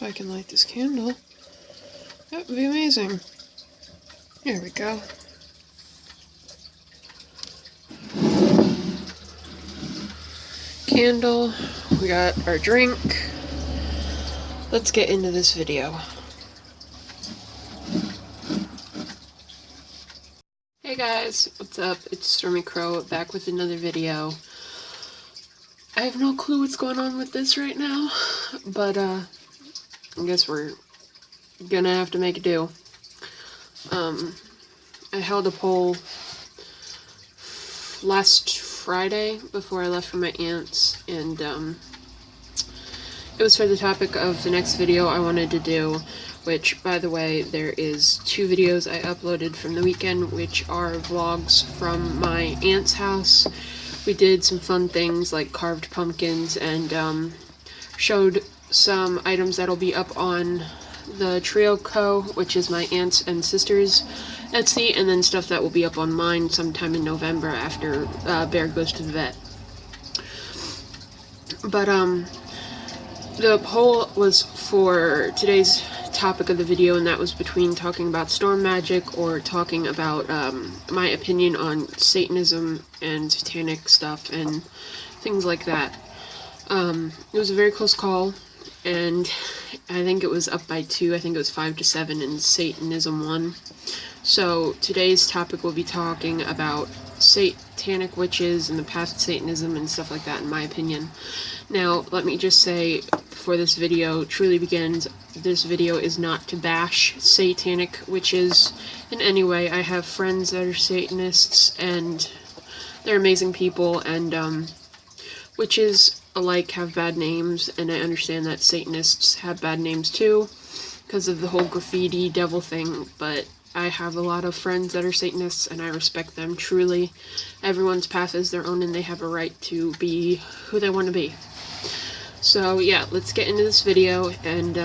I can light this candle. That would be amazing. There we go. Candle. We got our drink. Let's get into this video. Hey guys, what's up? It's Stormy Crow back with another video. I have no clue what's going on with this right now, but I guess we're gonna have to make it do. I held a poll last Friday before I left for my aunt's, and it was for the topic of the next video I wanted to do, which, by the way, there is 2 videos I uploaded from the weekend, which are vlogs from my aunt's house. We did some fun things like carved pumpkins and showed some items that'll be up on the Trio Co., which is my aunt's and sister's Etsy, and then stuff that will be up on mine sometime in November after Bear goes to the vet. But the poll was for today's topic of the video, and that was between talking about storm magic or talking about my opinion on Satanism and Satanic stuff and things like that. It was a very close call, and I think it was up by 2. I think it was 5-7, and Satanism won. So today's topic will be talking about satanic witches and the path to Satanism and stuff like that, in my opinion. Now, let me just say, before this video truly begins, this video is not to bash satanic witches in any way. I have friends that are Satanists, and they're amazing people, and witches alike have bad names, and I understand that Satanists have bad names too, because of the whole graffiti devil thing, but I have a lot of friends that are Satanists, and I respect them truly. Everyone's path is their own, and they have a right to be who they want to be. So yeah, let's get into this video, and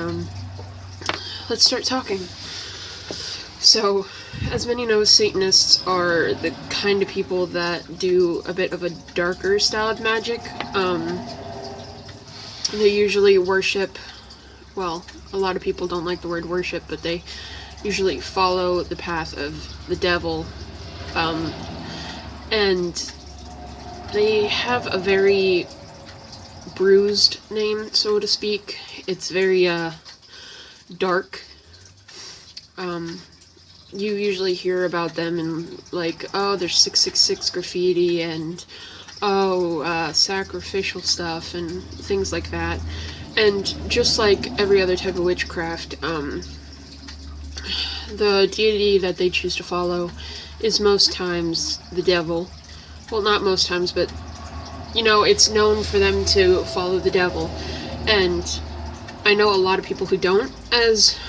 let's start talking. So, as many know, Satanists are the kind of people that do a bit of a darker style of magic. They usually worship, well, a lot of people don't like the word worship, but they usually follow the path of the devil, and they have a very bruised name, so to speak. It's very dark. You usually hear about them in, like, oh, there's 666 graffiti, and oh, sacrificial stuff and things like that. And just like every other type of witchcraft, the deity that they choose to follow is most times the devil. Well, not most times, but, you know, it's known for them to follow the devil. And I know a lot of people who don't as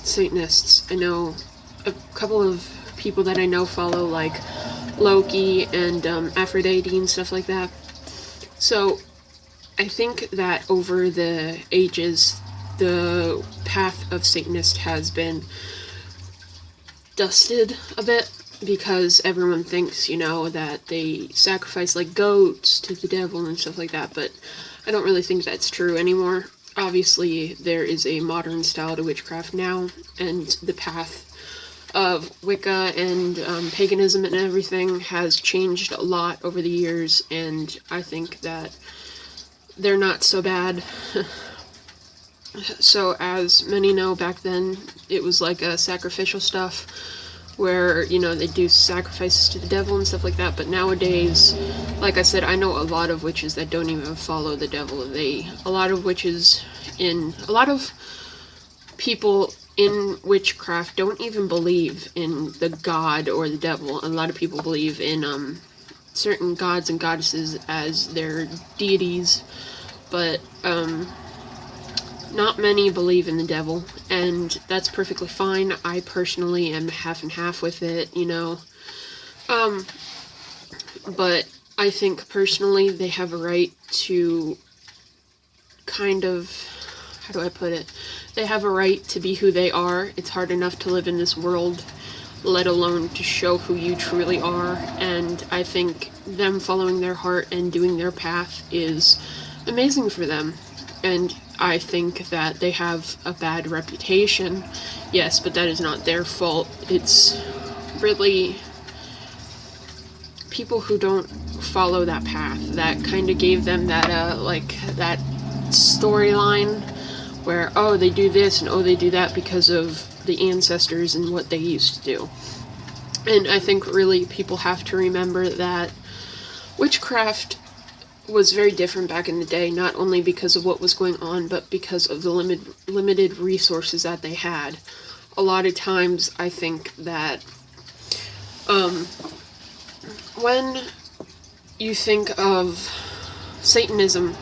Satanists. I know a couple of people that I know follow, like, Loki and Aphrodite and stuff like that. So I think that over the ages, the path of Satanist has been dusted a bit, because everyone thinks, you know, that they sacrifice like goats to the devil and stuff like that, but I don't really think that's true anymore. Obviously, there is a modern style to witchcraft now, and the path of Wicca and paganism and everything has changed a lot over the years, and I think that they're not so bad. So, as many know, back then it was like a sacrificial stuff where, you know, they do sacrifices to the devil and stuff like that, but nowadays, like I said, I know a lot of witches that don't even follow the devil. A lot of people in witchcraft don't even believe in the god or the devil. A lot of people believe in certain gods and goddesses as their deities, but not many believe in the devil, and that's perfectly fine. I personally am half and half with it, you know. But I think personally they have a right to kind of, how do I put it? They have a right to be who they are. It's hard enough to live in this world, let alone to show who you truly are, and I think them following their heart and doing their path is amazing for them. And I think that they have a bad reputation, yes, but that is not their fault. It's really people who don't follow that path that kind of gave them that that storyline where, oh, they do this and oh, they do that because of the ancestors and what they used to do. And I think really people have to remember that witchcraft was very different back in the day, not only because of what was going on, but because of the limited resources that they had. A lot of times I think that when you think of Satanism,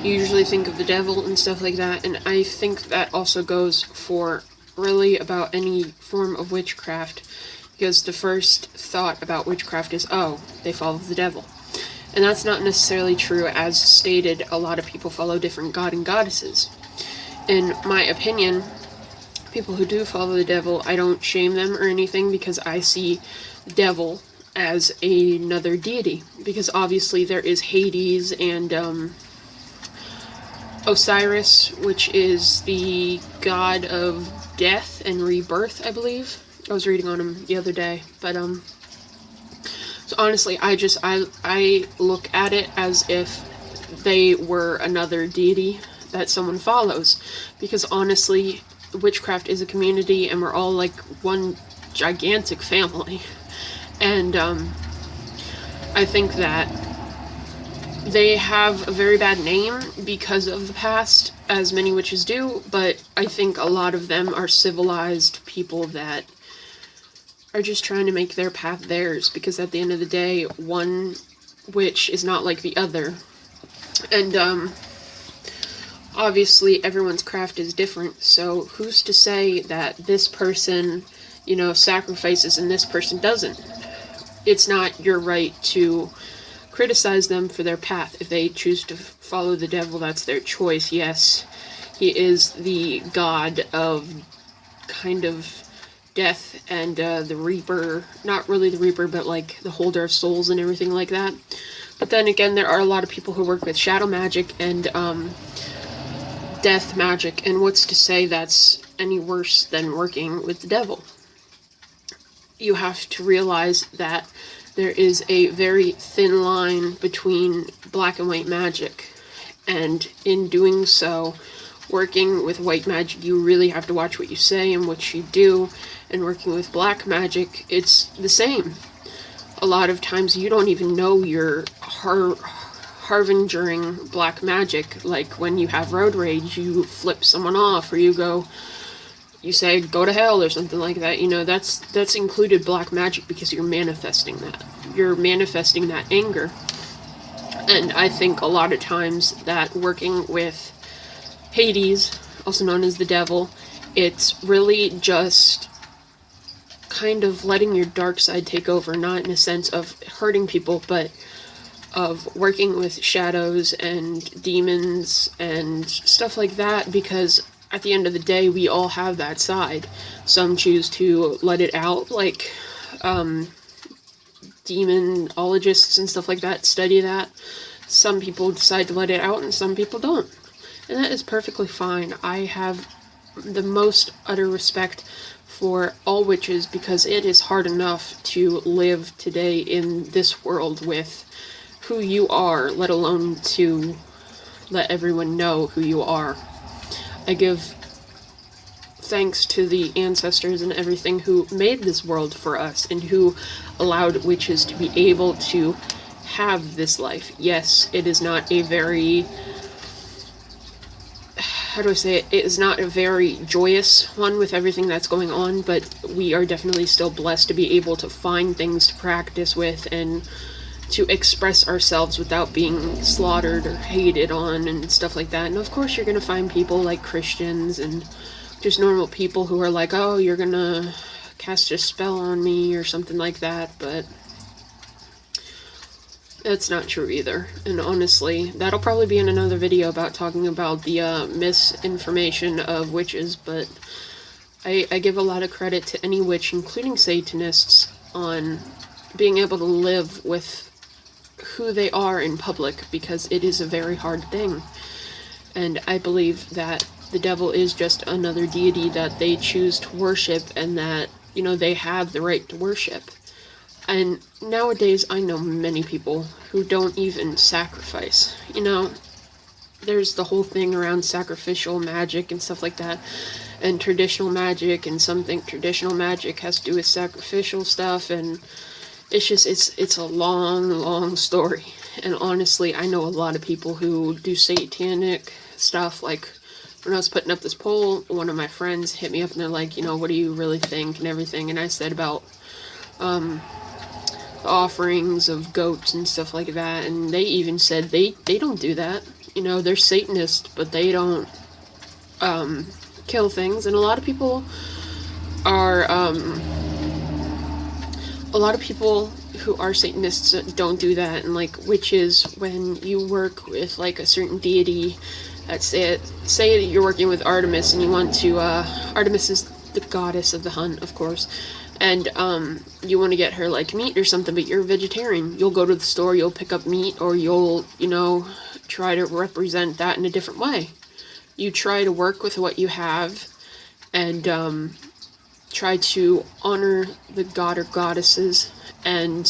you usually think of the devil and stuff like that, and I think that also goes for really about any form of witchcraft, because the first thought about witchcraft is, oh, they follow the devil. And that's not necessarily true. As stated, a lot of people follow different god and goddesses. In my opinion, people who do follow the devil, I don't shame them or anything, because I see the devil as another deity. Because obviously there is Hades and Osiris, which is the god of death and rebirth, I believe. I was reading on him the other day, but so honestly, I look at it as if they were another deity that someone follows, because honestly, witchcraft is a community, and we're all like one gigantic family, and I think that they have a very bad name because of the past, as many witches do, but I think a lot of them are civilized people that are just trying to make their path theirs, because at the end of the day, one witch is not like the other. And obviously everyone's craft is different, so who's to say that this person, you know, sacrifices and this person doesn't? It's not your right to criticize them for their path. If they choose to follow the devil, that's their choice. Yes, he is the god of kind of death and the reaper, not really the reaper, but like the holder of souls and everything like that. But then again, there are a lot of people who work with shadow magic and death magic, and what's to say that's any worse than working with the devil? You have to realize that there is a very thin line between black and white magic, and in doing so, working with white magic, you really have to watch what you say and what you do, and working with black magic, it's the same. A lot of times you don't even know you're harbingering black magic, like when you have road rage, you flip someone off, or you say, go to hell, or something like that. You know, that's included black magic, because you're manifesting that. You're manifesting that anger. And I think a lot of times that working with Hades, also known as the devil, it's really just kind of letting your dark side take over, not in a sense of hurting people, but of working with shadows and demons and stuff like that, because at the end of the day, we all have that side. Some choose to let it out, like demonologists and stuff like that study that. Some people decide to let it out, and some people don't. And that is perfectly fine. I have the most utter respect for all witches, because it is hard enough to live today in this world with who you are, let alone to let everyone know who you are. I give thanks to the ancestors and everything who made this world for us, and who allowed witches to be able to have this life. Yes, it is not a very, how do I say it? It is not a very joyous one with everything that's going on, but we are definitely still blessed to be able to find things to practice with and to express ourselves without being slaughtered or hated on and stuff like that. And of course you're going to find people like Christians and just normal people who are like, oh, you're going to cast a spell on me or something like that, but that's not true either. And honestly, that'll probably be in another video about talking about the misinformation of witches, but I give a lot of credit to any witch, including Satanists, on being able to live with who they are in public, because it is a very hard thing. And I believe that the devil is just another deity that they choose to worship, and that, you know, they have the right to worship. And nowadays, I know many people who don't even sacrifice. You know, there's the whole thing around sacrificial magic and stuff like that, and traditional magic, and some think traditional magic has to do with sacrificial stuff, and it's just, it's a long story. And honestly, I know a lot of people who do satanic stuff. Like, when I was putting up this poll, one of my friends hit me up and they're like, you know, what do you really think and everything, and I said about the offerings of goats and stuff like that, and they even said they don't do that. You know, they're Satanists, but they don't kill things. And a lot of people who are Satanists don't do that. And like witches, when you work with like a certain deity, that's it. Say that you're working with Artemis and you want to, Artemis is the goddess of the hunt, of course, and you want to get her like meat or something, but you're a vegetarian. You'll go to the store, you'll pick up meat, or you'll, you know, try to represent that in a different way. You try to work with what you have, and try to honor the god or goddesses and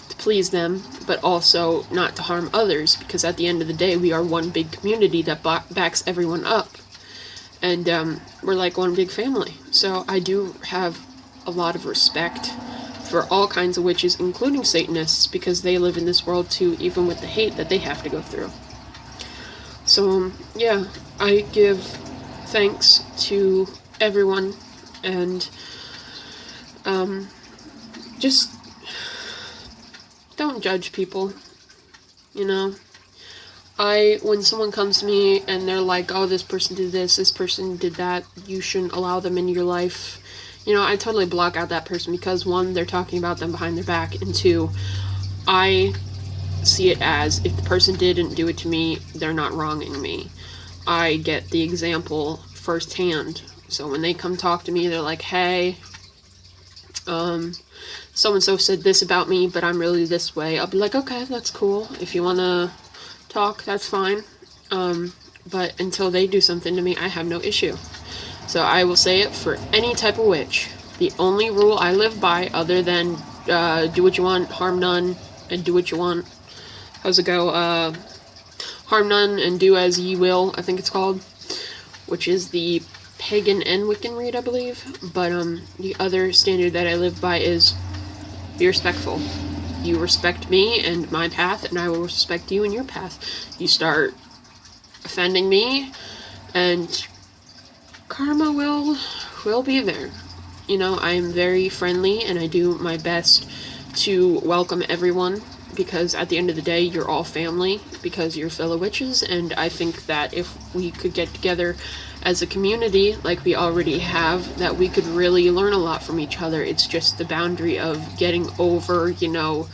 to please them, but also not to harm others, because at the end of the day, we are one big community that backs everyone up, and we're like one big family. So I do have a lot of respect for all kinds of witches, including Satanists, because they live in this world too, even with the hate that they have to go through. So yeah, I give thanks to everyone, and just don't judge people, you know. When someone comes to me and they're like, oh, this person did this, this person did that, you shouldn't allow them into your life, you know, I totally block out that person, because one, they're talking about them behind their back, and two, I see it as, if the person didn't do it to me, they're not wronging me. I get the example firsthand. So when they come talk to me, they're like, hey, so-and-so said this about me, but I'm really this way. I'll be like, okay, that's cool. If you want to talk, that's fine. But until they do something to me, I have no issue. So I will say it for any type of witch. The only rule I live by, other than do what you want, harm none, and do what you want. How's it go? Harm none and do as ye will, I think it's called. Which is the pagan and Wiccan read, I believe. But the other standard that I live by is be respectful. You respect me and my path, and I will respect you and your path. You start offending me, and karma will be there. You know, I'm very friendly, and I do my best to welcome everyone, because at the end of the day, you're all family, because you're fellow witches. And I think that if we could get together as a community, like we already have, that we could really learn a lot from each other. It's just the boundary of getting over, you know,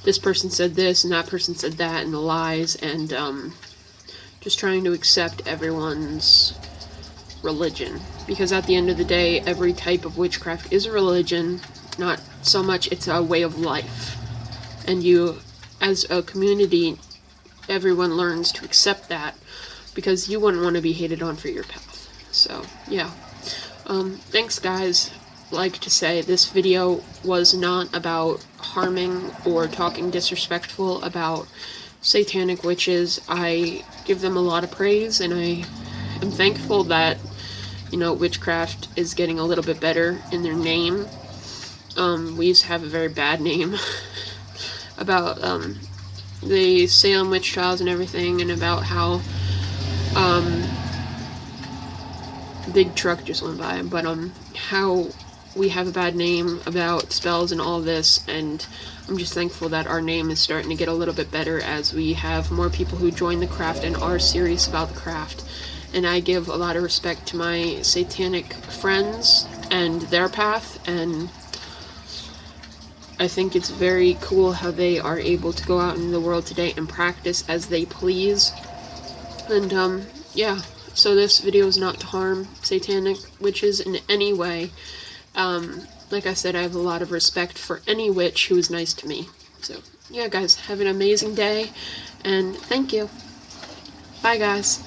this person said this and that person said that, and the lies, and just trying to accept everyone's religion. Because at the end of the day, every type of witchcraft is a religion, not so much it's a way of life. And you, as a community, everyone learns to accept that, because you wouldn't want to be hated on for your path. So, yeah. Thanks, guys. Like to say, this video was not about harming or talking disrespectful about satanic witches. I give them a lot of praise, and I am thankful that, you know, witchcraft is getting a little bit better in their name. We used to have a very bad name about the Salem witch trials and everything, and about how big truck just went by, but how we have a bad name about spells and all this. And I'm just thankful that our name is starting to get a little bit better as we have more people who join the craft and are serious about the craft. And I give a lot of respect to my satanic friends and their path, and I think it's very cool how they are able to go out in the world today and practice as they please. And yeah, so this video is not to harm satanic witches in any way. Like I said, I have a lot of respect for any witch who is nice to me. So yeah, guys, have an amazing day, and thank you. Bye, guys.